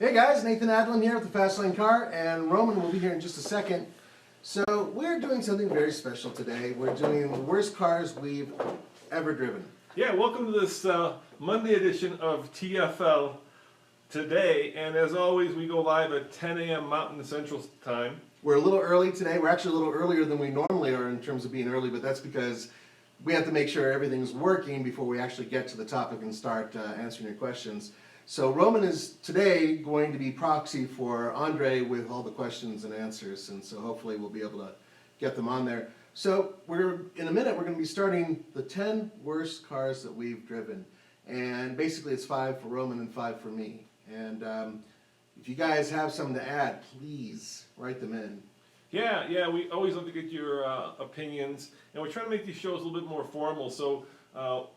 Hey guys, Nathan Adlin here with the Fast Lane Car, and Roman will be here in just a second. So we're doing something very special today. We're doing the worst cars we've ever driven. Yeah, welcome to this Monday edition of TFL Today, and as always we go live at 10 a.m. Mountain Central Time. We're a little early today. We're actually a little earlier than we normally are in terms of being early, but that's because we have to make sure everything's working before we actually get to the topic and start answering your questions. So Roman is today going to be proxy for Andre with all the questions and answers, and so hopefully we'll be able to get them on there. So in a minute we're going to be starting the 10 worst cars that we've driven, and basically it's 5 for Roman and 5 for me. And if you guys have something to add, please write them in. Yeah, we always love to get your opinions, and we're trying to make these shows a little bit more formal, so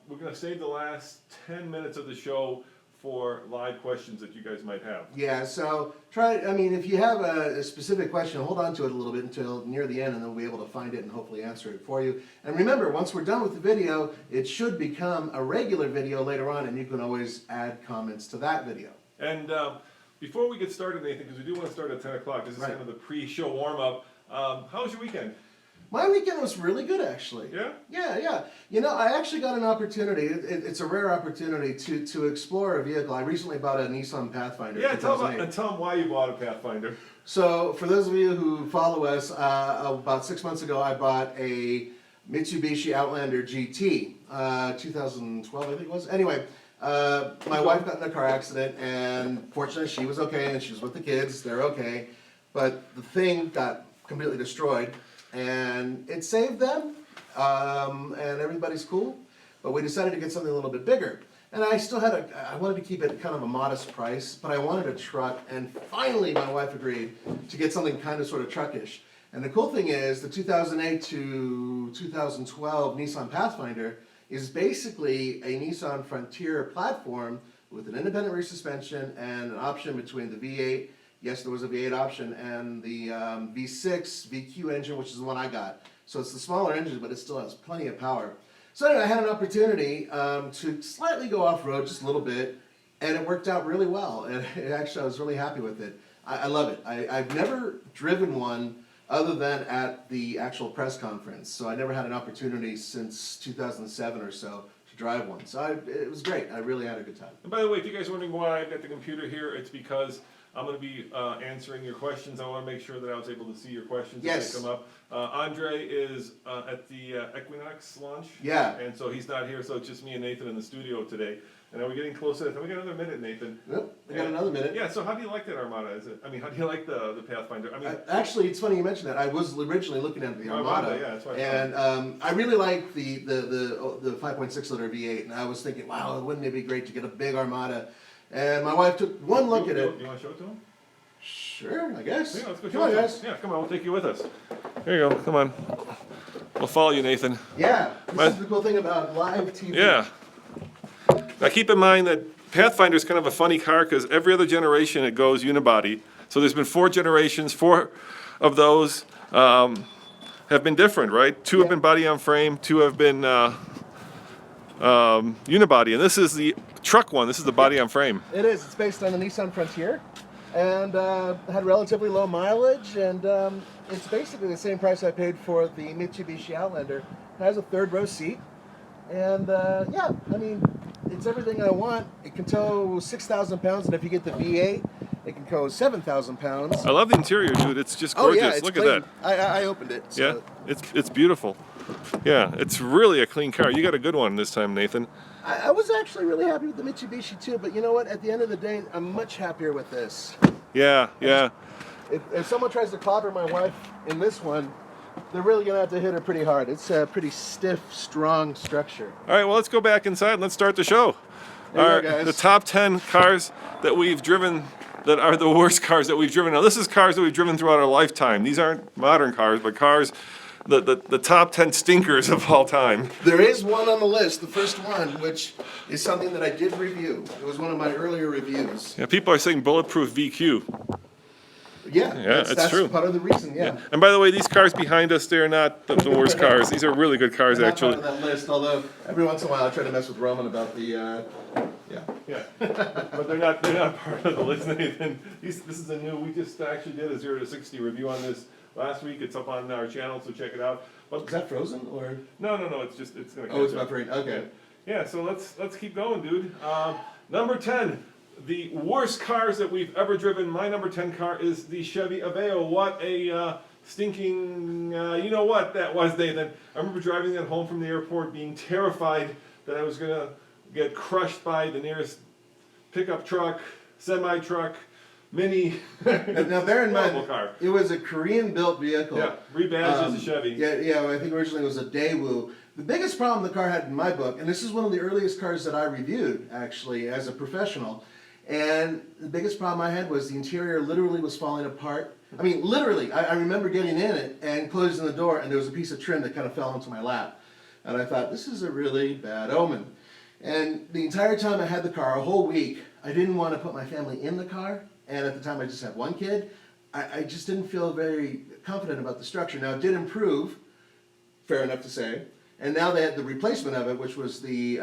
we're going to save the last 10 minutes of the show for live questions that you guys might have. Yeah, so if you have a specific question, hold on to it a little bit until near the end, and then we'll be able to find it and hopefully answer it for you. And remember, once we're done with the video, it should become a regular video later on, and you can always add comments to that video. And before we get started, Nathan, because we do want to start at 10 o'clock, this is kind of the pre-show warm-up. How was your weekend? My weekend was really good, actually. Yeah? Yeah. You know, I actually got an opportunity. It's a rare opportunity to explore a vehicle. I recently bought a Nissan Pathfinder. Yeah, tell them why you bought a Pathfinder. So, for those of you who follow us, about 6 months ago, I bought a Mitsubishi Outlander GT, 2012, I think it was. Anyway, my wife got in a car accident, and fortunately, she was okay, and she was with the kids. They're okay, but the thing got completely destroyed. And it saved them, and everybody's cool, but we decided to get something a little bit bigger. And I wanted to keep it kind of a modest price, but I wanted a truck, and finally my wife agreed to get something kind of sort of truckish. And the cool thing is, the 2008 to 2012 Nissan Pathfinder is basically a Nissan Frontier platform with an independent rear suspension and an option between the V8, yes, there was a V8 option, and the V6 VQ engine, which is the one I got. So it's the smaller engine, but it still has plenty of power. So anyway, I had an opportunity to slightly go off-road just a little bit, and it worked out really well. And actually, I was really happy with it. I love it. I've never driven one other than at the actual press conference. So I never had an opportunity since 2007 or so to drive one. So it was great. I really had a good time. And by the way, if you guys are wondering why I've got the computer here, it's because I'm going to be answering your questions. I want to make sure that I was able to see your questions as they come up. Andre is at the Equinox launch. Yeah. And so he's not here, so it's just me and Nathan in the studio today. And are we getting close to that? We got another minute, Nathan. Yep, we got another minute. Yeah, so how do you like that Armada? How do you like the Pathfinder? Actually, it's funny you mentioned that. I was originally looking at the Armada, yeah, that's right. And I really like the 5.6 liter V8, and I was thinking, wow, wouldn't it be great to get a big Armada? And my wife took one look at it. You want to show it to him? Sure, I guess. Yeah, let's go come on, guys. Yeah, come on, we'll take you with us. Here you go, come on. We'll follow you, Nathan. Yeah, this is the cool thing about live TV. Yeah. Now keep in mind that Pathfinder is kind of a funny car because every other generation it goes unibody. So there's been 4 generations, 4 of those have been different, right? 2 have been body on frame, 2 have been unibody, and this is the truck one. This is the body on frame. It is. It's based on the Nissan Frontier, and had relatively low mileage, and it's basically the same price I paid for the Mitsubishi Outlander. It has a 3rd row seat, and yeah, I mean, it's everything I want. It can tow 6,000 pounds, and if you get the V8, it can tow 7,000 pounds. I love the interior, dude. It's just gorgeous. Oh, yeah, it's Look clean. at that. I opened it. So. Yeah, it's beautiful. Yeah, it's really a clean car. You got a good one this time, Nathan. I was actually really happy with the Mitsubishi too, but you know what? At the end of the day, I'm much happier with this. Yeah. If someone tries to clobber my wife in this one, they're really going to have to hit her pretty hard. It's a pretty stiff, strong structure. All right, well, let's go back inside and let's start the show. There you go, guys. The top 10 cars that we've driven that are the worst cars that we've driven. Now, this is cars that we've driven throughout our lifetime. These aren't modern cars, but cars, the top 10 stinkers of all time. There is one on the list, the first one, which is something that I did review. It was one of my earlier reviews. Yeah, people are saying bulletproof VQ. Yeah, that's true. Part of the reason, yeah. And by the way, these cars behind us, they're not the worst cars. These are really good cars, They're not actually. part of that list, although every once in a while I try to mess with Roman about the Yeah. Yeah, but they're not part of the list, Nathan. This is a new, we just actually did a 0 to 60 review on this last week. It's up on our channel, so check it out. But Is that frozen or? no, it's gonna catch Oh, it's up. buffering, okay. Yeah, so let's keep going, dude. Number 10, the worst cars that we've ever driven. My number 10 car is the Chevy Aveo. What a stinking, you know what that was, Nathan. I remember driving that home from the airport being terrified that I was gonna get crushed by the nearest pickup truck, semi-truck, mini. Now bear in Horrible mind, car. it was a Korean-built vehicle. Yeah, rebadged as a Chevy. Yeah, well, I think originally it was a Daewoo. The biggest problem the car had in my book, and this is one of the earliest cars that I reviewed, actually, as a professional, and the biggest problem I had was the interior literally was falling apart. I mean, literally, I remember getting in it and closing the door, and there was a piece of trim that kind of fell into my lap. And I thought, this is a really bad omen. And the entire time I had the car, a whole week, I didn't want to put my family in the car, and at the time I just had one kid. I just didn't feel very confident about the structure. Now, it did improve, fair enough to say, and now they had the replacement of it, which was the,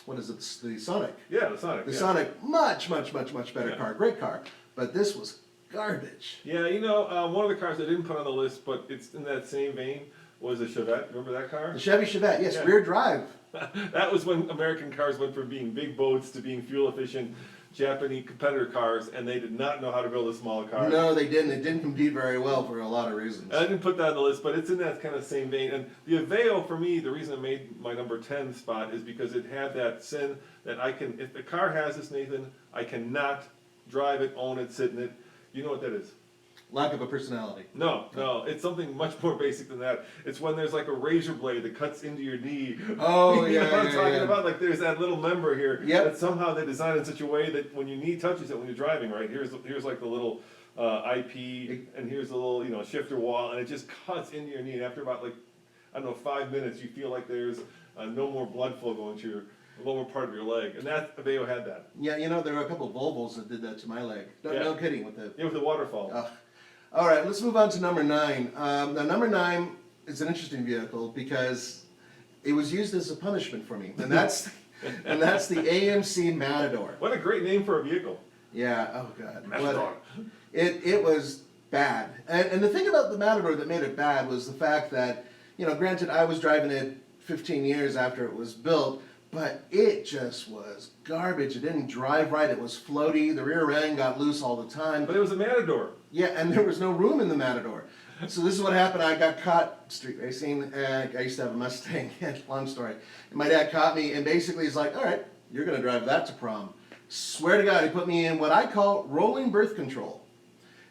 what is it, the Sonic. Yeah, the Sonic. The yeah. Sonic, much better Yeah. car, great car, but this was garbage. Yeah, you know, one of the cars I didn't put on the list, but it's in that same vein, was a Chevette. Remember that car? The Chevy Chevette, yes, Yeah. rear drive. That was when American cars went from being big boats to being fuel efficient Japanese competitor cars, and they did not know how to build a smaller car. No, they didn't. It didn't compete very well for a lot of reasons. I didn't put that on the list, but it's in that kind of same vein. And the Aveo, for me, the reason it made my number 10 spot is because it had that sin that I can, if the car has this, Nathan, I cannot drive it, own it, sit in it. You know what that is? Lack of a personality. No, it's something much more basic than that. It's when there's like a razor blade that cuts into your knee. Oh, You know yeah, what I'm yeah, talking yeah. about? Like there's that little member here Yep. that somehow they designed in such a way that when your knee touches it when you're driving, right? Here's like the little IP, and here's the little shifter wall, and it just cuts into your knee. And after about like I don't know 5 minutes, you feel like there's no more blood flow going to your lower part of your leg, and that Aveo had that. Yeah, there were a couple of Volvos that did that to my leg. No, Yeah. no kidding with the. Yeah, with the waterfall. All right, let's move on to number 9. Now, number 9 is an interesting vehicle because it was used as a punishment for me, and that's the AMC Matador. What a great name for a vehicle. Yeah. Oh God. Matador. It was bad, and the thing about the Matador that made it bad was the fact that granted I was driving it 15 years after it was built, but it just was garbage. It didn't drive right. It was floaty. The rear end got loose all the time. But it was a Matador. Yeah, and there was no room in the Matador. So this is what happened. I got caught street racing. I used to have a Mustang. Long story. And my dad caught me, and basically he's like, "All right, you're going to drive that to prom." Swear to God, he put me in what I call rolling birth control.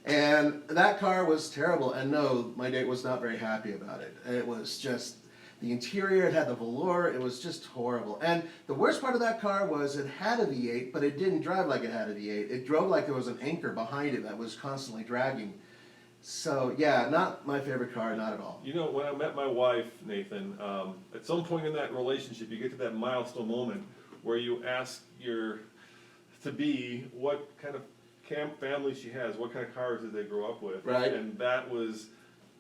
And that car was terrible. And no, my date was not very happy about it. It was just the interior. It had the velour. It was just horrible. And the worst part of that car was it had a V8, but it didn't drive like it had a V8. It drove like there was an anchor behind it that was constantly dragging. So yeah, not my favorite car, not at all. You know, when I met my wife, Nathan, at some point in that relationship, you get to that milestone moment where you ask your to-be what kind of family she has, what kind of cars did they grow up with. Right. And that was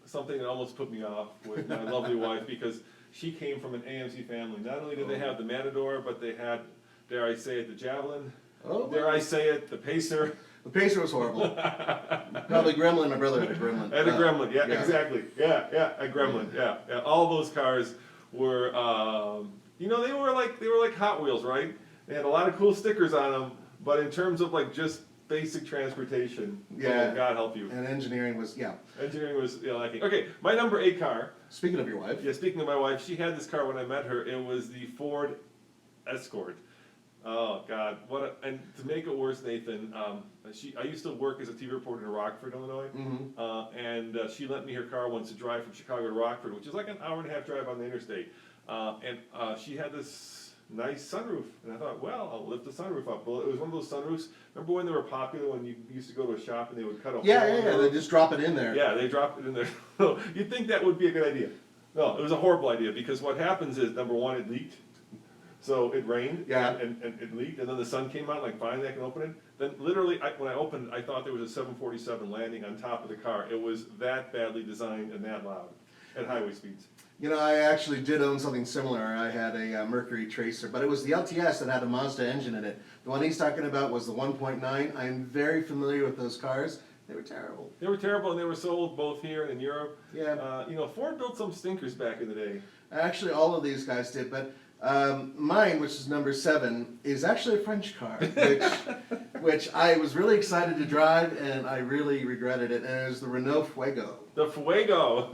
something that almost put me off with my lovely wife because she came from an AMC family. Not only did they have the Matador, but they had, dare I say it, the Javelin. Oh, Dare I say it, the Pacer. the Pacer was horrible. Probably Gremlin. My brother had a Gremlin. And a Gremlin, yeah, yeah. exactly. Yeah, a Gremlin, yeah. All those cars were, they were like Hot Wheels, right? They had a lot of cool stickers on them, but in terms of like just basic transportation, Yeah. oh, God help you. And engineering was, yeah. Engineering was lacking. Okay, my number 8 car. Speaking of your wife. Yeah, speaking of my wife, she had this car when I met her. It was the Ford Escort. Oh God, and to make it worse, Nathan, I used to work as a TV reporter in Rockford, Illinois, and she lent me her car once to drive from Chicago to Rockford, which is like an hour and a half drive on the interstate. And she had this nice sunroof, and I thought, well, I'll lift the sunroof up. Well, it was one of those sunroofs. Remember when they were popular when you used to go to a shop and they would cut a hole? Yeah, in the they roof? just drop it in there. Yeah, they dropped it in there. You'd think that would be a good idea. No, it was a horrible idea because what happens is, number one, it leaked. So it rained, Yeah. and it leaked, and then the sun came out, like finally I can open it. Then literally, when I opened it, I thought there was a 747 landing on top of the car. It was that badly designed and that loud at highway speeds. You know, I actually did own something similar. I had a Mercury Tracer, but it was the LTS that had a Mazda engine in it. The one he's talking about was the 1.9. I'm very familiar with those cars. They were terrible. They were terrible, and they were sold both here and in Europe. Yeah. You know, Ford built some stinkers back in the day. Actually, all of these guys did, but mine, which is number 7, is actually a French car, which I was really excited to drive, and I really regretted it, and it was the Renault Fuego. The Fuego.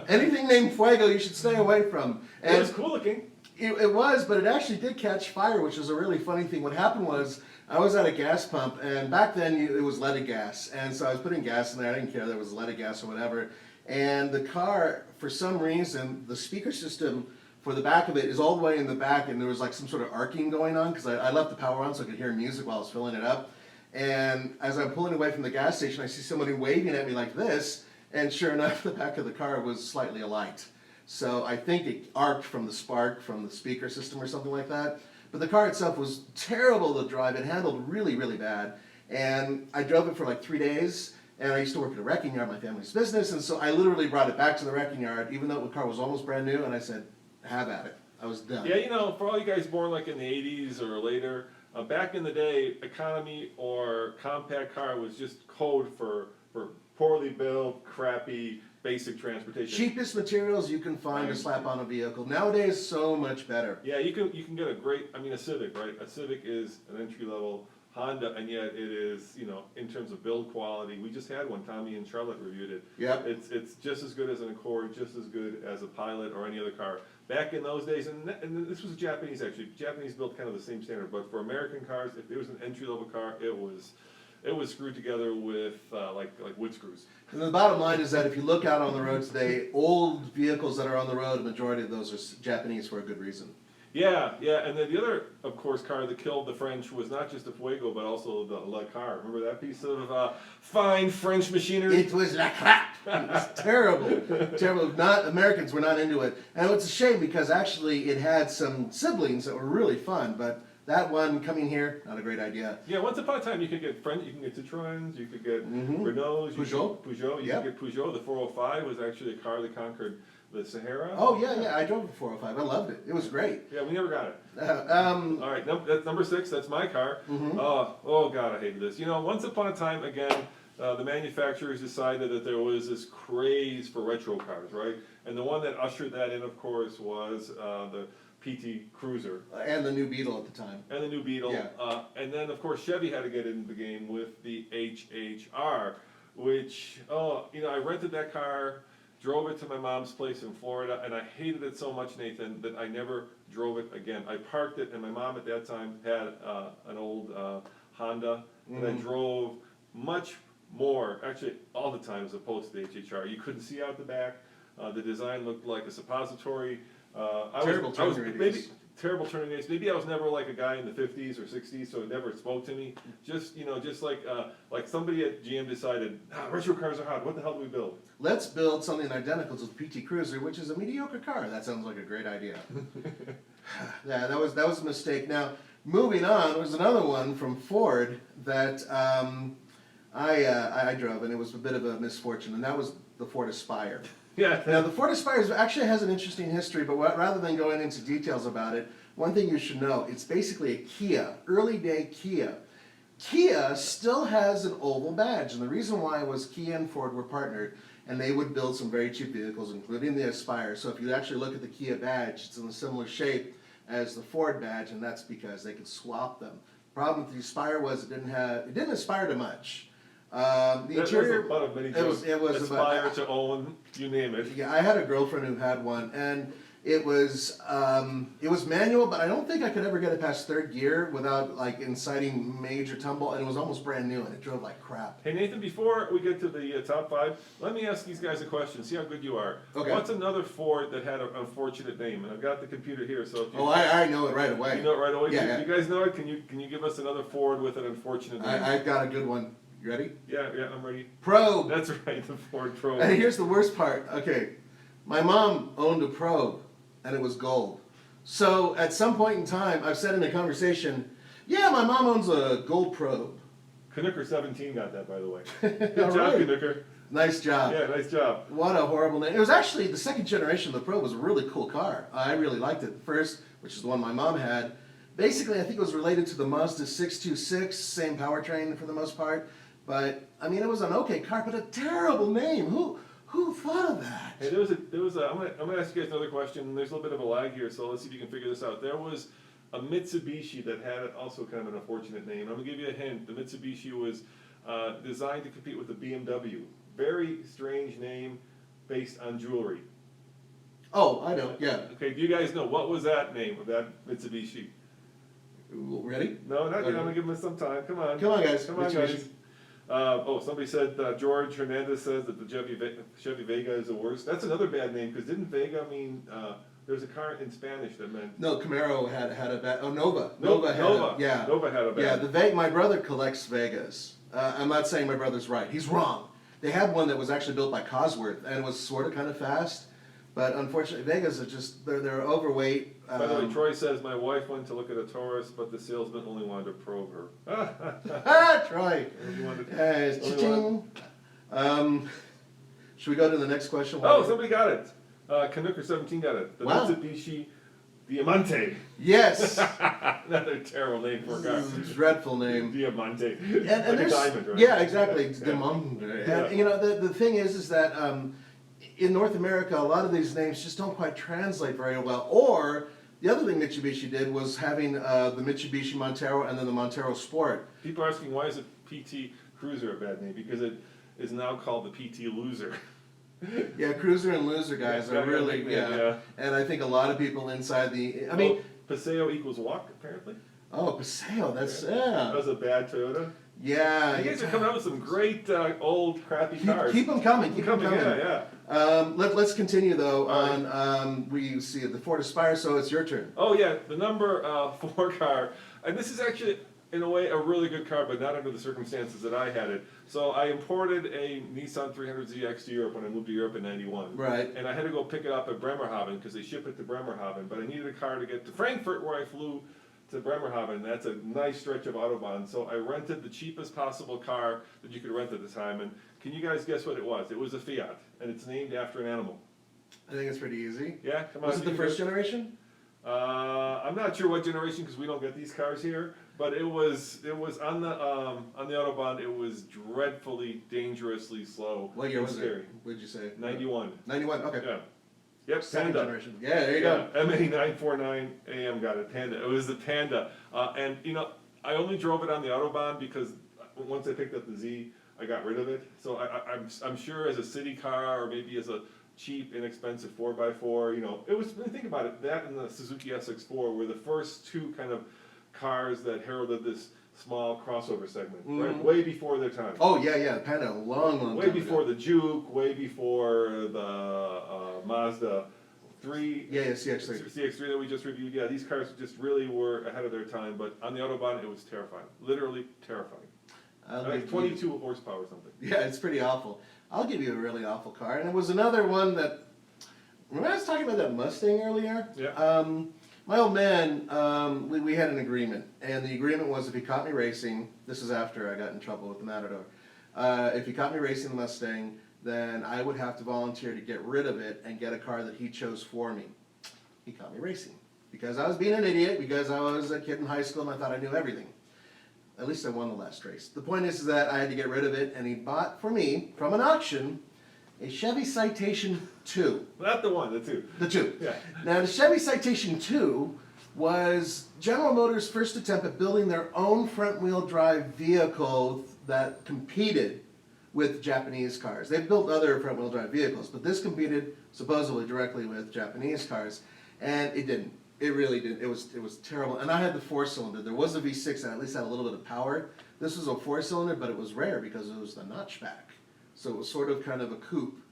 Anything named Fuego, you should stay away from. It was cool looking. It was, but it actually did catch fire, which is a really funny thing. What happened was, I was at a gas pump, and back then it was leaded gas, and so I was putting gas in there. I didn't care there was leaded gas or whatever. And the car, for some reason, the speaker system for the back of it is all the way in the back, and there was like some sort of arcing going on, because I left the power on so I could hear music while I was filling it up. And as I'm pulling away from the gas station, I see somebody waving at me like this, and sure enough, the back of the car was slightly alight. So I think it arced from the spark from the speaker system or something like that. But the car itself was terrible to drive. It handled really, really bad. And I drove it for like 3 days, and I used to work at a wrecking yard, my family's business, and so I literally brought it back to the wrecking yard, even though the car was almost brand new, and I said, have at it. I was done. Yeah, you know, for all you guys born like in the 80s or later, back in the day, economy or compact car was just code for poorly built, crappy, basic transportation. Cheapest materials you can find to slap on a vehicle. Nowadays, so much better. Yeah, you can get a great, I mean, a Civic, right? A Civic is an entry-level Honda, and yet it is, you know, in terms of build quality, we just had one, Tommy and Charlotte reviewed it. Yep. It's just as good as an Accord, just as good as a Pilot or any other car. Back in those days, and this was Japanese actually, Japanese built kind of the same standard, but for American cars, if it was an entry-level car, it was screwed together with like wood screws. And the bottom line is that if you look out on the road today, old vehicles that are on the road, a majority of those are Japanese for a good reason. Yeah, and then the other, of course, car that killed the French was not just the Fuego, but also the Le Car. Remember that piece of fine French machinery? It was la crap. It was terrible. Terrible. Americans were not into it. And it's a shame because actually it had some siblings that were really fun, but that one coming here, not a great idea. Yeah, once upon a time you could get French, you can get Citroens, you could get Renaults, Peugeot. You could get Peugeot. The 405 was actually a car that conquered the Sahara. Oh yeah, I drove a 405. I loved it. It was great. Yeah, we never got it. All right, that's number 6. That's my car. Oh God, I hated this. You know, once upon a time, again, the manufacturers decided that there was this craze for retro cars, right? And the one that ushered that in, of course, was the PT Cruiser. And the new Beetle at the time. And the new Beetle. Yeah. And then, of course, Chevy had to get into the game with the HHR, which, you know, I rented that car, drove it to my mom's place in Florida, and I hated it so much, Nathan, that I never drove it again. I parked it, and my mom at that time had an old Honda that I drove much more, actually all the time, as opposed to the HHR. You couldn't see out the back. The design looked like a suppository. Terrible turning radius. Terrible turning radius. Maybe I was never like a guy in the 50s or 60s, so it never spoke to me. Just, you know, just like somebody at GM decided, retro cars are hot. What the hell do we build? Let's build something identical to the PT Cruiser, which is a mediocre car. That sounds like a great idea. Yeah, that was a mistake. Now, moving on, there was another one from Ford that I drove, and it was a bit of a misfortune, and that was the Ford Aspire. Yeah. Now, the Ford Aspire actually has an interesting history, but rather than going into details about it, one thing you should know, it's basically a Kia, early day Kia. Kia still has an oval badge, and the reason why was Kia and Ford were partnered, and they would build some very cheap vehicles, including the Aspire. So if you actually look at the Kia badge, it's in a similar shape as the Ford badge, and that's because they could swap them. The problem with the Aspire was it didn't aspire to much. The interior, was a butt of many it jokes. was Aspire to own, you name it. yeah, I had a girlfriend who had one, and it was manual, but I don't think I could ever get it past 3rd gear without like inciting major tumble, and it was almost brand new, and it drove like crap. Hey Nathan, before we get to the top 5, let me ask these guys a question. See how good you are. Okay. What's another Ford that had an unfortunate name? And I've got the computer here, so if you, I know it right away. you know it right away. Yeah, You guys know it. Can you give us another Ford with an unfortunate name? I've got a good one. You ready? Yeah, I'm ready. Probe. That's right, the Ford Probe. And here's the worst part. Okay, my mom owned a Probe, and it was gold. So at some point in time, I've said in a conversation, yeah, my mom owns a gold Probe. Canucker 17 got that, by the way. Good All job, right. Canucker. Nice job. Yeah, nice job. What a horrible name. It was actually the second generation of the Pro was a really cool car. I really liked it. The first, which is the one my mom had, basically I think it was related to the Mazda 626, same powertrain for the most part. But I mean, it was an okay car, but a terrible name. Who thought of that? Hey, I'm gonna ask you guys another question. There's a little bit of a lag here, so let's see if you can figure this out. There was a Mitsubishi that had also kind of an unfortunate name. I'm gonna give you a hint. The Mitsubishi was designed to compete with the BMW. Very strange name, based on jewelry. Oh, I know. Yeah. Okay, do you guys know what was that name of that Mitsubishi? Ready? No, not yet. Okay. I'm gonna give them some time. Come on. Come on, guys. Come on, Mitsubishi. guys. Somebody said George Hernandez says that the Chevy Vega is the worst. That's another bad name because didn't Vega mean there's a car in Spanish that meant No, Camaro had a bad. Oh, Nova. Nova. had a, yeah. Nova had a bad. Yeah, the Vega. My brother collects Vegas. I'm not saying my brother's right. He's wrong. They had one that was actually built by Cosworth and it was sort of kind of fast, but unfortunately Vegas are just they're overweight. By the way, Troy says my wife went to look at a Taurus, but the salesman only wanted to probe her. Troy. Only wanted- Yes, only cha-ching. Should we go to the next question? Oh, somebody got it. Canucker17 got it. The Wow. Mitsubishi Diamante. Yes. Another terrible name for a car. Dreadful name. Diamante. And Like a there's, diamond, right? yeah, exactly. It's Demond. Yeah. And you know, the thing is that in North America, a lot of these names just don't quite translate very well. Or the other thing Mitsubishi did was having the Mitsubishi Montero and then the Montero Sport. People are asking why is it PT Cruiser a bad name? Because it is now called the PT Loser. Yeah, Cruiser and Loser guys Yeah, are really, nickname, yeah. yeah. And I think a lot of people inside the, I mean, Paseo equals walk, apparently. oh, Paseo, that's, That yeah. was a bad Toyota. Yeah. You guys are coming out with some great old crappy cars. Keep them coming, keep them coming. Yeah. Let's continue though All on, we see the Ford Aspire, so it's your turn. Oh yeah, the number 4 car, and this is actually in a way a really good car, but not under the circumstances that I had it. So I imported a Nissan 300ZX to Europe when I moved to Europe in '91. Right. And I had to go pick it up at Bremerhaven because they ship it to Bremerhaven, but I needed a car to get to Frankfurt where I flew to Bremerhaven. That's a nice stretch of Autobahn. So I rented the cheapest possible car that you could rent at the time. And can you guys guess what it was? It was a Fiat, and it's named after an animal. I think it's pretty easy. Yeah, come on. Was it the first generation? I'm not sure what generation because we don't get these cars here, but it was on the Autobahn. It was dreadfully, dangerously slow. What year and was scary. it? What'd you say? 91. 91, okay. Yeah. Yep. Second Panda. generation. Yeah, there you go. MA949 AM got it. Panda. It was the Panda, and you know I only drove it on the Autobahn because once I picked up the Z, I got rid of it. So I'm sure as a city car or maybe as a cheap, inexpensive 4x4, you know, it was, think about it, that and the Suzuki SX4 were the first two kind of cars that heralded this small crossover segment, right? Way before their time. Oh, yeah, Panda, long Way time before ago. the Juke, way before the Mazda 3. Yeah, CX-3. CX-3 that we just reviewed. Yeah, these cars just really were ahead of their time, but on the Autobahn it was terrifying. Literally terrifying. Like 22 horsepower or something. Yeah, it's pretty awful. I'll give you a really awful car. And it was another one that, remember I was talking about that Mustang earlier? Yeah. My old man, we had an agreement. And the agreement was if he caught me racing, this is after I got in trouble with the Matador. If he caught me racing the Mustang, then I would have to volunteer to get rid of it and get a car that he chose for me. He caught me racing. Because I was being an idiot, because I was a kid in high school and I thought I knew everything. At least I won the last race. The point is that I had to get rid of it, and he bought for me, from an auction, a Chevy Citation 2. Not the one, the two. The 2. Yeah. Now, the Chevy Citation 2 was General Motors' first attempt at building their own front-wheel drive vehicle that competed with Japanese cars. They've built other front-wheel drive vehicles, but this competed supposedly directly with Japanese cars, and it didn't. It really did. It was terrible. And I had the 4-cylinder. There was a V6 that at least had a little bit of power. This was a 4-cylinder, but it was rare because it was the notchback. So it was sort of kind of a coupe.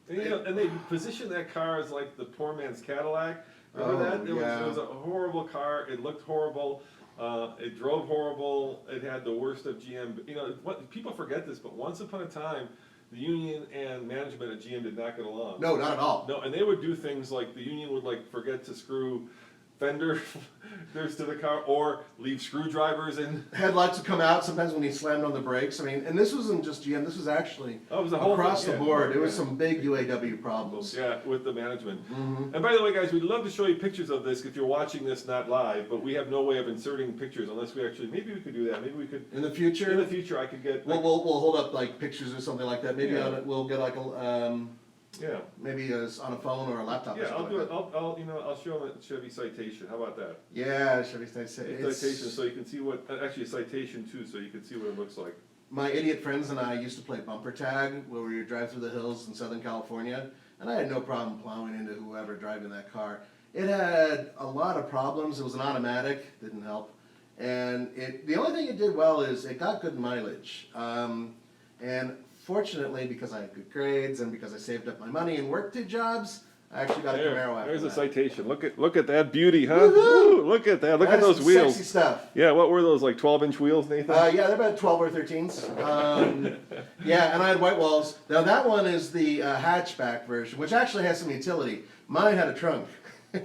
And, you know, and they positioned that car as like the poor man's Cadillac. Remember Oh, that? yeah. It was a horrible car. It looked horrible. It drove horrible. It had the worst of GM. You know, what people forget this, but once upon a time, the union and management at GM did not get along. No, not at all. No, and they would do things like the union would like forget to screw fender there's to the car, or leave screwdrivers in. Headlights would come out sometimes when he slammed on the brakes. I mean, and this wasn't just GM, this was actually Oh, it was a whole across thing, the yeah. board. There was Yeah. some big UAW problems. Yeah, with the management. Mm-hmm. And by the way, guys, we'd love to show you pictures of this if you're watching this not live, but we have no way of inserting pictures unless we actually, maybe we could do that. Maybe we could, In the in future, the future, I could get, we'll hold up like pictures or something like that. Maybe Yeah. on it, we'll get like a, yeah. maybe on a phone or a laptop or Yeah, I'll something do like it, that. I'll show them a Chevy Citation. How about that? Yeah, Chevy Citation. Citation, so you can see what, actually a Citation too, so you can see what it looks like. My idiot friends and I used to play bumper tag where we would drive through the hills in Southern California, and I had no problem plowing into whoever driving that car. It had a lot of problems. It was an automatic, didn't help. And the only thing it did well is it got good mileage. And fortunately, because I had good grades and because I saved up my money and worked 2 jobs, I actually got a Camaro after There's a that. Citation. Look at that beauty, huh? Woohoo! Ooh, look at that. Look at That's those some wheels. Sexy stuff. Yeah, what were those, like 12-inch wheels, Nathan? Yeah, they're about 12 or 13s. Yeah, and I had white walls. Now that one is the hatchback version, which actually has some utility. Mine had a trunk,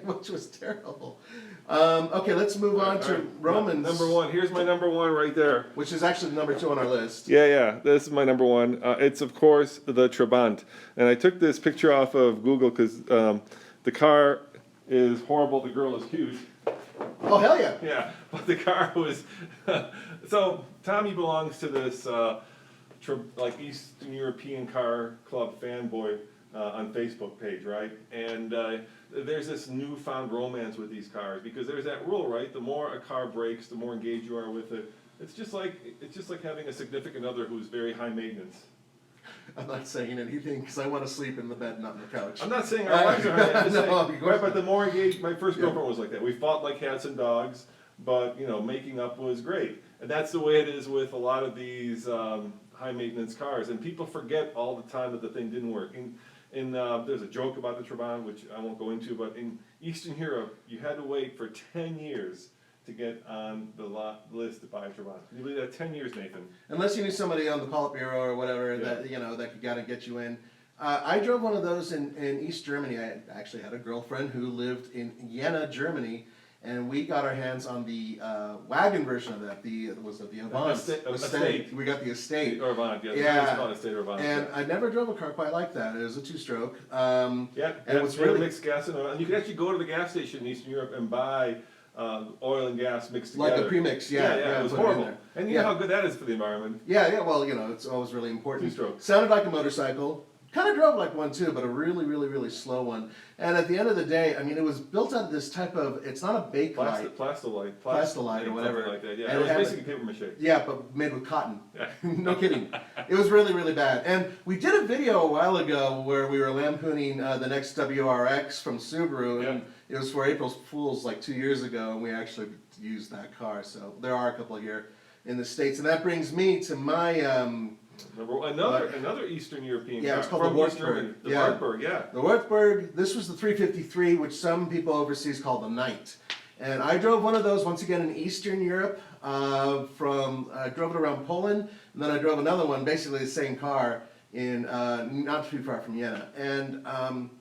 which was terrible. Okay, let's move on to All right. Romans. Number 1. Here's my number 1 right there. Which is actually number 2 on our list. Yeah, this is my number 1. It's, of course, the Trabant. And I took this picture off of Google because the car is horrible, the girl is cute. Oh, hell yeah. Yeah, but the car was... So, Tommy belongs to this, like, Eastern European Car Club fanboy on Facebook page, right? And there's this newfound romance with these cars, because there's that rule, right? The more a car breaks, the more engaged you are with it. It's just like having a significant other who's very high maintenance. I'm not saying anything because I want to sleep in the bed, not on the couch. I'm not saying our wives are high maintenance, No, of course right, but the not. more engaged, my first Yeah. girlfriend was like that. We fought like cats and dogs, but, making up was great. And that's the way it is with a lot of these high maintenance cars. And people forget all the time that the thing didn't work. There's a joke about the Trabant, which I won't go into, but in Eastern Europe, you had to wait for 10 years to get on the list to buy a Trabant. Can you believe that? 10 years, Nathan. Unless you knew somebody on the Politburo or whatever Yeah. that could gotta get you in. I drove one of those in East Germany. I actually had a girlfriend who lived in Jena, Germany, and we got our hands on the wagon version of that. The Avant? Estate. We got the Estate. Or Avant, yeah. Yeah. It's called Estate or Avant. And I never drove a car quite like that. It was a 2-stroke. Yeah, and it was really really mixed gas and oil. And you could actually go to the gas station in Eastern Europe and buy oil and gas mixed together. like a premix. Yeah, it was put in horrible. there. And you Yeah. know how good that is for the environment. Yeah. Well, it's always really important. 2-stroke. Sounded like a motorcycle. Kind of drove like one too, but a really, really, really slow one. And at the end of the day, I mean, it was built out of this type of. It's not a bake light. Plastolite Plastolite or whatever. Something like that. Yeah, And it it was had basically paper mache. Yeah, but made with cotton. Yeah. No kidding. It was really, really bad. And we did a video a while ago where we were lampooning the next WRX from Subaru, and it was for April Fool's like 2 years ago, and we actually used that car. So there are a couple here in the States, and that brings me to my. Another Eastern European car. It's called from the East Germany. Wartburg. The Yeah. Wartburg, yeah. The Wartburg, this was the 353, which some people overseas call the Knight. And I drove one of those once again in Eastern Europe. I drove it around Poland, and then I drove another one, basically the same car, in not too far from Jena. And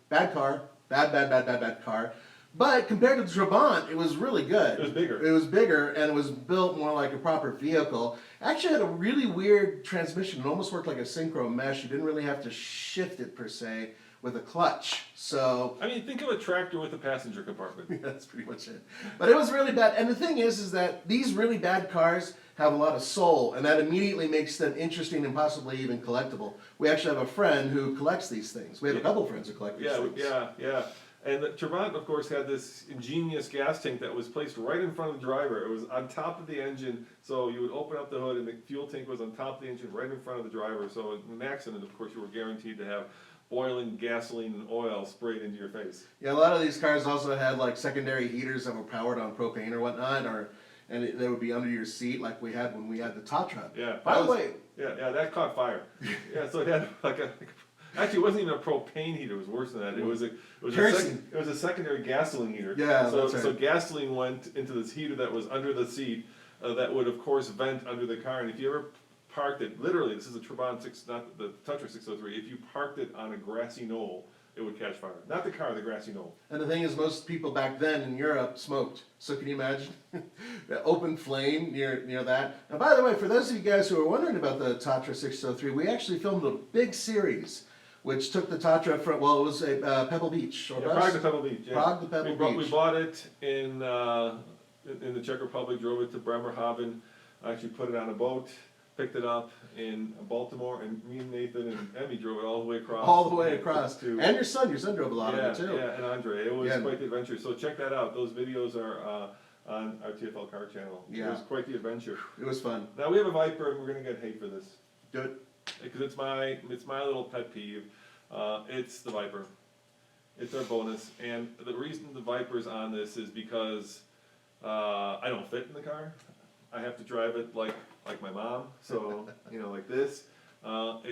bad car, bad car. But compared to the Trabant, it was really good. It was bigger. It was bigger, and it was built more like a proper vehicle. Actually had a really weird transmission. It almost worked like a synchro mesh. You didn't really have to shift it per se with a clutch. So I mean, think of a tractor with a passenger compartment. that's pretty much it. But it was really bad. And the thing is that these really bad cars have a lot of soul, and that immediately makes them interesting and possibly even collectible. We actually have a friend who collects these things. We have a couple friends who collect these things. Yeah. And the Trabant, of course, had this ingenious gas tank that was placed right in front of the driver. It was on top of the engine, so you would open up the hood, and the fuel tank was on top of the engine, right in front of the driver. So in an accident, of course, you were guaranteed to have boiling gasoline and oil sprayed into your face. Yeah, a lot of these cars also had like secondary heaters that were powered on propane or whatnot, they would be under your seat like we had when we had the top truck. Yeah. By the way, Yeah, that caught fire. Yeah, so it had actually, it wasn't even a propane heater. It was worse than that. It was a secondary gasoline heater. Yeah, so, that's right. So gasoline went into this heater that was under the seat that would, of course, vent under the car. And if you ever parked it, literally, this is a Trabant not the Toucher 603. If you parked it on a grassy knoll, it would catch fire. Not the car, the grassy knoll. And the thing is, most people back then in Europe smoked. So can you imagine the open flame near that? And by the way, for those of you guys who are wondering about the Tatra 603, we actually filmed a big series which took the Tatra from, well, it was a Pebble Beach. Or Yeah, Prague to Pebble Beach. Yeah. Prague to Pebble Beach. We bought it in the Czech Republic, drove it to Bremerhaven, actually put it on a boat, picked it up in Baltimore, and me and Nathan and Emmy drove it all the way across. All the way across. To, and your son drove a lot of it too. Yeah, and Andre. It was Yeah. quite the adventure. So check that out. Those videos are on our TFL car channel. Yeah. It was quite the adventure. It was fun. Now we have a Viper, and we're gonna get hate for this. Good. Because it's my little pet peeve. It's the Viper. It's our bonus, and the reason the Viper's on this is because I don't fit in the car. I have to drive it like my mom, so like this. Ralph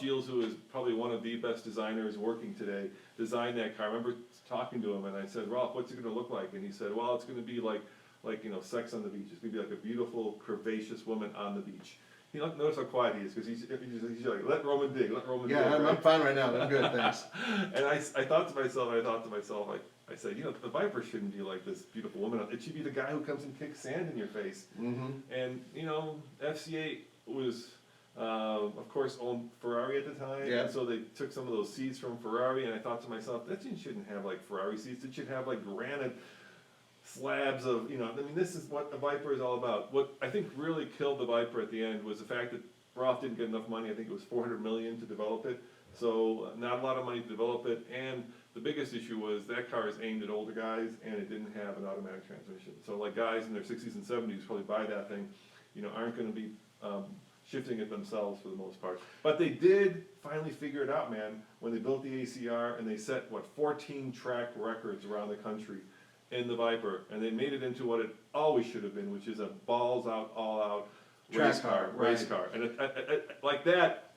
Giles, who is probably one of the best designers working today, designed that car. I remember talking to him, and I said, "Ralph, what's it going to look like?" And he said, "Well, it's going to be like Sex on the Beach. It's going to be like a beautiful, curvaceous woman on the beach." Notice how quiet he is, because he's like, let Roman dig, let Roman dig. Yeah, right? I'm fine right now. I'm good, thanks. And I thought to myself, I said, the Viper shouldn't be like this beautiful woman. It should be the guy who comes and kicks sand in your face. Mm-hmm. And, FCA was, of course, owned Ferrari at the time. Yeah. And so they took some of those seats from Ferrari, and I thought to myself, that thing shouldn't have like Ferrari seats. It should have like granite slabs of, this is what the Viper is all about. What I think really killed the Viper at the end was the fact that Ralph didn't get enough money. I think it was $400 million to develop it. So not a lot of money to develop it. And the biggest issue was that car is aimed at older guys, and it didn't have an automatic transmission. So like guys in their 60s and 70s probably buy that thing, aren't going to be shifting it themselves for the most part. But they did finally figure it out, man, when they built the ACR, and they set, 14 track records around the country in the Viper, and they made it into what it always should have been, which is a balls out, all out race car. And it, like that,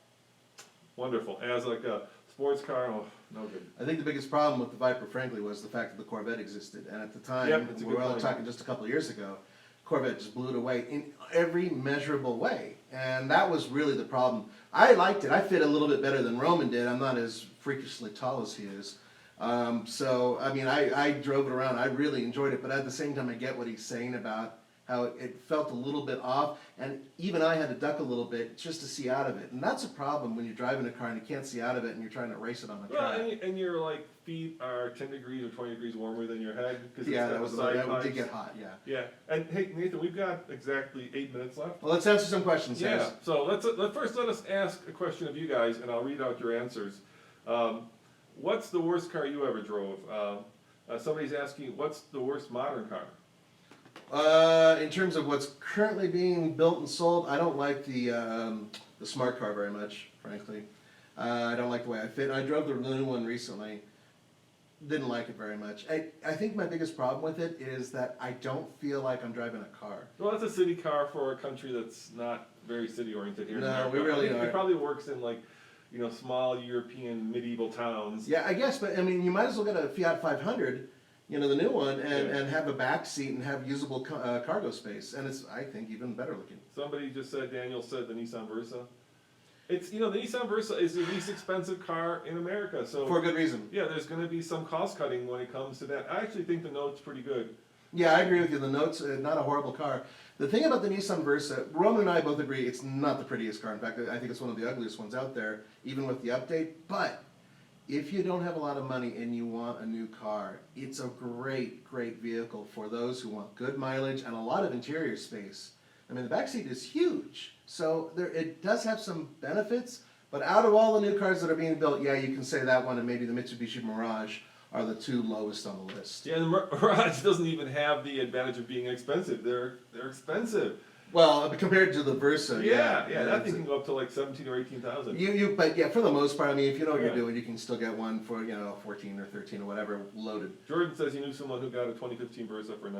wonderful. As like a sports car, oh, no good. I think the biggest problem with the Viper, frankly, was the fact that the Corvette existed. And at the time, Yep, we were only talking just a couple of years ago, Corvette just blew it away in every measurable way. And that was really the problem. I liked it. I fit a little bit better than Roman did. I'm not as freakishly tall as he is. I drove it around. I really enjoyed it. But at the same time, I get what he's saying about how it felt a little bit off. And even I had to duck a little bit just to see out of it. And that's a problem when you're driving a car and you can't see out of it and you're trying to race it on the track. And your feet are 10 degrees or 20 degrees warmer than your head. Yeah, that did get hot, yeah. Yeah, and hey, Nathan, we've got exactly 8 minutes left. Well, let's answer some questions, Yeah, guys. so first let us ask a question of you guys, and I'll read out your answers. What's the worst car you ever drove? Somebody's asking, what's the worst modern car? In terms of what's currently being built and sold, I don't like the smart car very much, frankly. I don't like the way I fit. I drove the new one recently. Didn't like it very much. I think my biggest problem with it is that I don't feel like I'm driving a car. Well, that's a city car for a country that's not very city oriented here. No, in America. we really It aren't. probably works in small European medieval towns. Yeah, I guess, but you might as well get a Fiat 500, the new one, and have a back seat and have usable cargo space, and it's, I think, even better looking. Somebody just said, Daniel said the Nissan Versa. It's, the Nissan Versa is the least expensive car in America, so. For a good reason. Yeah, there's gonna be some cost cutting when it comes to that. I actually think the Note's pretty good. Yeah, I agree with you. The Note's not a horrible car. The thing about the Nissan Versa, Roman and I both agree it's not the prettiest car. In fact, I think it's one of the ugliest ones out there, even with the update. But if you don't have a lot of money and you want a new car, it's a great, great vehicle for those who want good mileage and a lot of interior space. The back seat is huge, so it does have some benefits. But out of all the new cars that are being built, yeah, you can say that one and maybe the Mitsubishi Mirage are the two lowest on the list. Yeah, and the Mirage doesn't even have the advantage of being expensive. They're expensive. Well, compared to the Versa, Yeah, that thing can go up to 17 or 18,000. But yeah, for the most part, if you know what you're doing, you can still get one for 14 or 13 or whatever loaded. Jordan says he knew someone who got a 2015 Versa for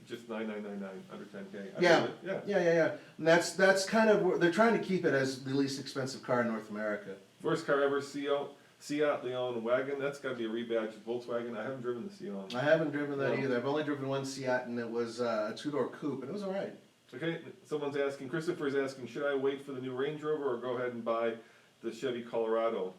just $9,999 under 10K. Yeah. And that's kind of, they're trying to keep it as the least expensive car in North America. First car ever, Seat Leon wagon. That's got to be a rebadged Volkswagen. I haven't driven the Seat. I haven't driven that either. I've only driven one Seat, and it was a two-door coupe, and it was all right. Okay, someone's asking, Christopher's asking, should I wait for the new Range Rover or go ahead and buy the Chevy Colorado?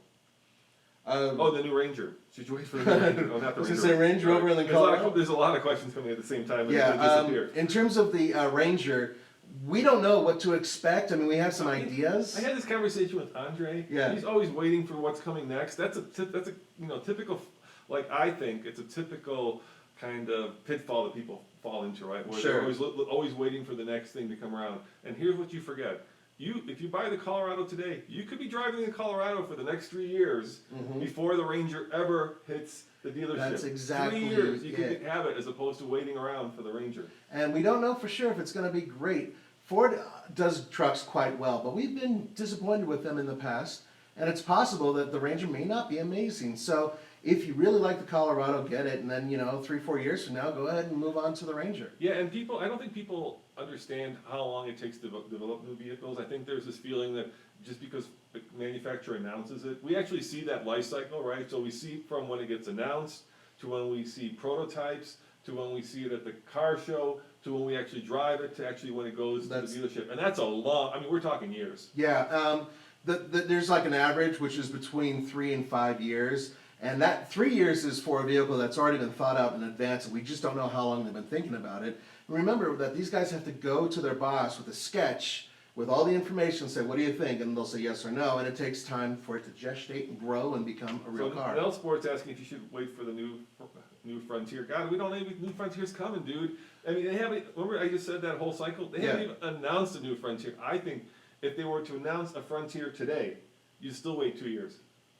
Oh, the new Ranger. Should you wait for the new Ranger? Oh, not the I was Ranger. gonna say Range Rover and then Colorado. There's a lot of questions coming at the same time, and they Yeah, disappear. in terms of the Ranger, we don't know what to expect. I mean, we have some ideas. I had this conversation with Andre. Yeah. He's always waiting for what's coming next. That's a typical, like, I think it's a typical kind of pitfall that people fall into, right? Where Sure. they're always waiting for the next thing to come around. And here's what you forget. If you buy the Colorado today, you could be driving in Colorado for the next 3 years before the Ranger ever hits the dealership. That's exactly 3 years you it. could have it as opposed to waiting around for the Ranger. And we don't know for sure if it's going to be great. Ford does trucks quite well, but we've been disappointed with them in the past, and it's possible that the Ranger may not be amazing. So if you really like the Colorado, get it, and then 3-4 years from now, go ahead and move on to the Ranger. Yeah, and I don't think people understand how long it takes to develop new vehicles. I think there's this feeling that just because the manufacturer announces it, we actually see that life cycle, right? So we see from when it gets announced, to when we see prototypes, to when we see it at the car show, to when we actually drive it, to actually when it goes to the dealership. And that's a long, we're talking years. Yeah, there's like an average, which is between 3 and 5 years. And that 3 years is for a vehicle that's already been thought out in advance, and we just don't know how long they've been thinking about it. And remember that these guys have to go to their boss with a sketch, with all the information, say, what do you think? And they'll say yes or no, and it takes time for it to gestate and grow and become a real car. Nell Sport's asking if you should wait for the new Frontier. God, we don't know if new Frontier's coming, dude. I mean, they haven't, remember I just said that whole cycle? They haven't even announced a new Frontier. I think if they were to announce a Frontier today, you'd still wait 2 years.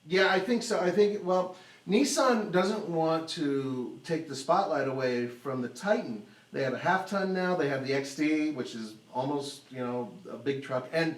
Yeah, I think so. Well, Nissan doesn't want to take the spotlight away from the Titan. They have a half-ton now, they have the XD, which is almost, a big truck, and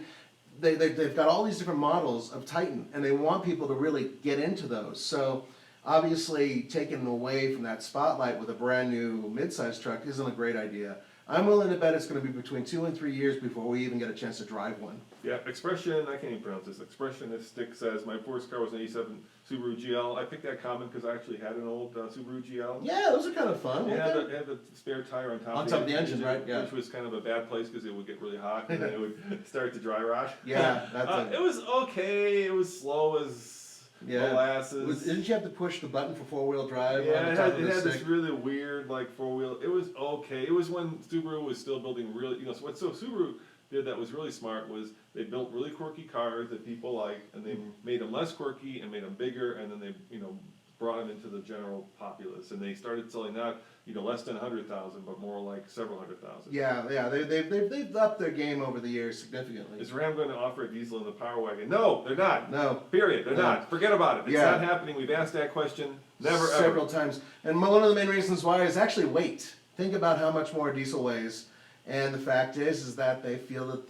they've got all these different models of Titan, and they want people to really get into those. So, obviously, taking away from that spotlight with a brand new midsize truck isn't a great idea. I'm willing to bet it's going to be between 2 and 3 years before we even get a chance to drive one. Yeah, Expression, I can't even pronounce this. Expressionistic says, my first car was an 87 Subaru GL. I picked that comment because I actually had an old Subaru GL. Yeah, those are kind of fun. It had the spare tire on top On top of the engine, right? Yeah. Which was kind of a bad place because it would get really hot and then it would start to dry rot. Yeah, that's it was okay. It was slow as molasses. Didn't you have to push the button for 4-wheel drive? Yeah, on it top had of the stick? this really weird, like, 4-wheel. It was okay. It was when Subaru was still building really, so Subaru did that was really smart was they built really quirky cars that people liked, and they made them less quirky and made them bigger, and then they, brought them into the general populace, and they started selling not, less than 100,000, but more like several 100,000. Yeah, they've upped their game over the years significantly. Is Ram going to offer a diesel in the Power Wagon? No, they're not. No. Period. They're not. Forget about it. It's Yeah. not happening. We've asked that question. Never Several ever. times. And one of the main reasons why is actually weight. Think about how much more diesel weighs. And the fact is that they feel that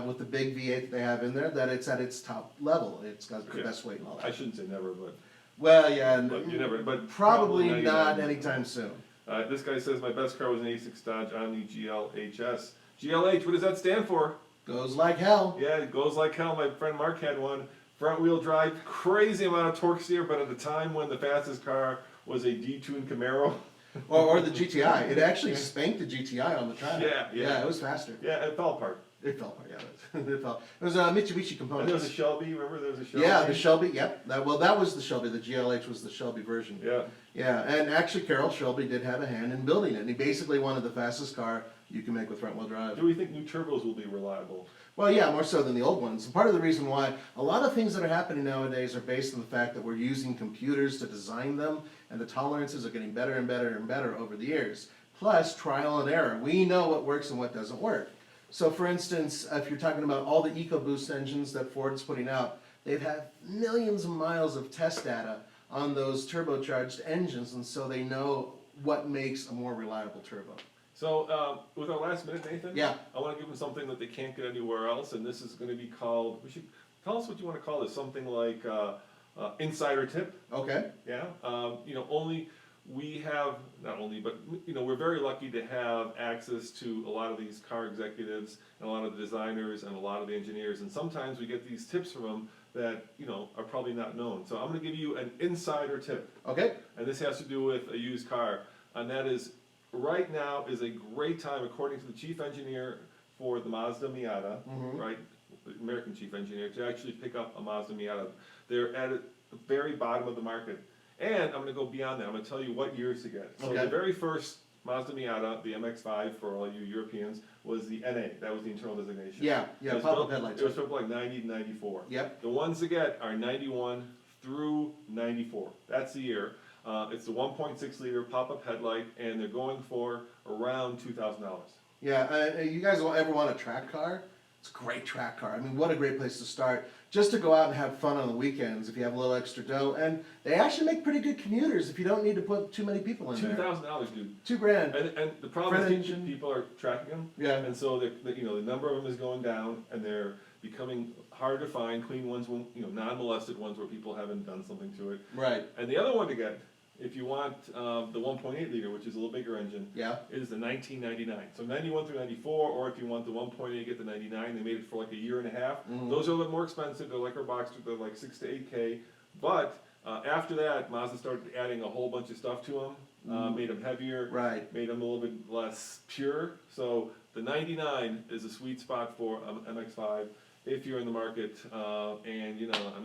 with the big V8 that they have in there, that it's at its top level. It's got the best weight and all that. I shouldn't say never, but Well, yeah, But you never. But probably you not never. anytime soon. This guy says my best car was an 86 Dodge Omni GLHS. GLH, what does that stand for? Goes like hell. Yeah, it goes like hell. My friend Mark had one. Front wheel drive, crazy amount of torque steer, but at the time when the fastest car was a detuned Camaro. Or the GTI. It actually spanked the GTI on the track. Yeah. Yeah, it was faster. Yeah, it fell apart. It fell apart, yeah. It fell. It was Mitsubishi And components. there was a Shelby, remember there was a Shelby? Yeah, the Shelby, yep. That was the Shelby. The GLH was the Shelby version. Yeah. Yeah, and actually Carroll Shelby did have a hand in building it. And he basically wanted the fastest car you can make with front wheel drive. Do we think new turbos will be reliable? Well, yeah, more so than the old ones. And part of the reason why a lot of things that are happening nowadays are based on the fact that we're using computers to design them, and the tolerances are getting better and better and better over the years. Plus, trial and error. We know what works and what doesn't work. So, for instance, if you're talking about all the EcoBoost engines that Ford's putting out, they've had millions of miles of test data on those turbocharged engines, and so they know what makes a more reliable turbo. So, with our last minute, Nathan, Yeah. I want to give them something that they can't get anywhere else, and this is going to be called, tell us what you want to call this, something like insider tip. Okay. Yeah, only we have, not only, but, we're very lucky to have access to a lot of these car executives and a lot of the designers and a lot of the engineers, and sometimes we get these tips from them that, are probably not known. So I'm gonna give you an insider tip, Okay. and this has to do with a used car, and that is, right now is a great time, according to the chief engineer for the Mazda Miata, right, the American chief engineer, to actually pick up a Mazda Miata. They're at the very bottom of the market. And I'm gonna go beyond that, I'm gonna tell you what years to get. So Okay. the very first Mazda Miata, the MX-5 for all you Europeans, was the NA, that was the internal designation. Yeah, It was pop-up built- headlights. It was built like 90 to 94. Yep. The ones to get are 91 through 94, that's the year. It's the 1.6 liter pop-up headlight, and they're going for around $2,000. Yeah, you guys will ever want a track car? It's a great track car. I mean, what a great place to start. Just to go out and have fun on the weekends if you have a little extra dough. And they actually make pretty good commuters if you don't need to put too many people in there. $2,000, dude. $2,000. And the problem Front is engine. people are tracking them. Yeah. And so the number of them is going down, and they're becoming hard to find. Clean ones, non-molested ones where people haven't done something to it. Right. And the other one to get, if you want the 1.8 liter, which is a little bigger engine, Yeah. is the 1999. So 91 through 94, or if you want the 1.8, get the 99. They made it for like a year and a half. Mhm. Those are a little more expensive. They're like our Boxster. They're like 6 to 8K. But after that, Mazda started adding a whole bunch of stuff to them. Made them heavier. Right. Made them a little bit less pure. So the 99 is a sweet spot for MX-5 if you're in the market. And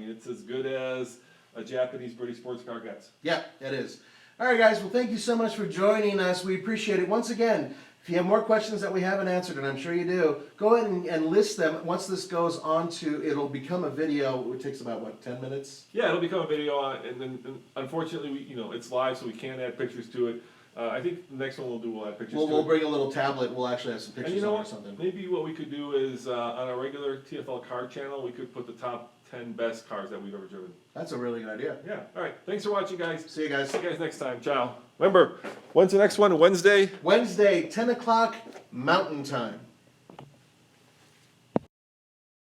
it's as good as a Japanese British sports car gets. Yeah, it is. All right, guys. Well, thank you so much for joining us. We appreciate it. Once again, if you have more questions that we haven't answered, and I'm sure you do, go ahead and list them. Once this goes on to, it'll become a video. It takes about, what, 10 minutes? Yeah, it'll become a video, and then unfortunately, it's live, so we can't add pictures to it. I think the next one we'll add pictures to We'll it. bring a little tablet. We'll actually have some And pictures you know on it or what? something. Maybe what we could do is on our regular TFL car channel, we could put the top 10 best cars that we've ever driven. That's a really good idea. Yeah. All right. Thanks for watching, guys. See you guys. See you guys next time. Ciao. Remember, when's the next one? Wednesday? Wednesday, 10 o'clock Mountain Time.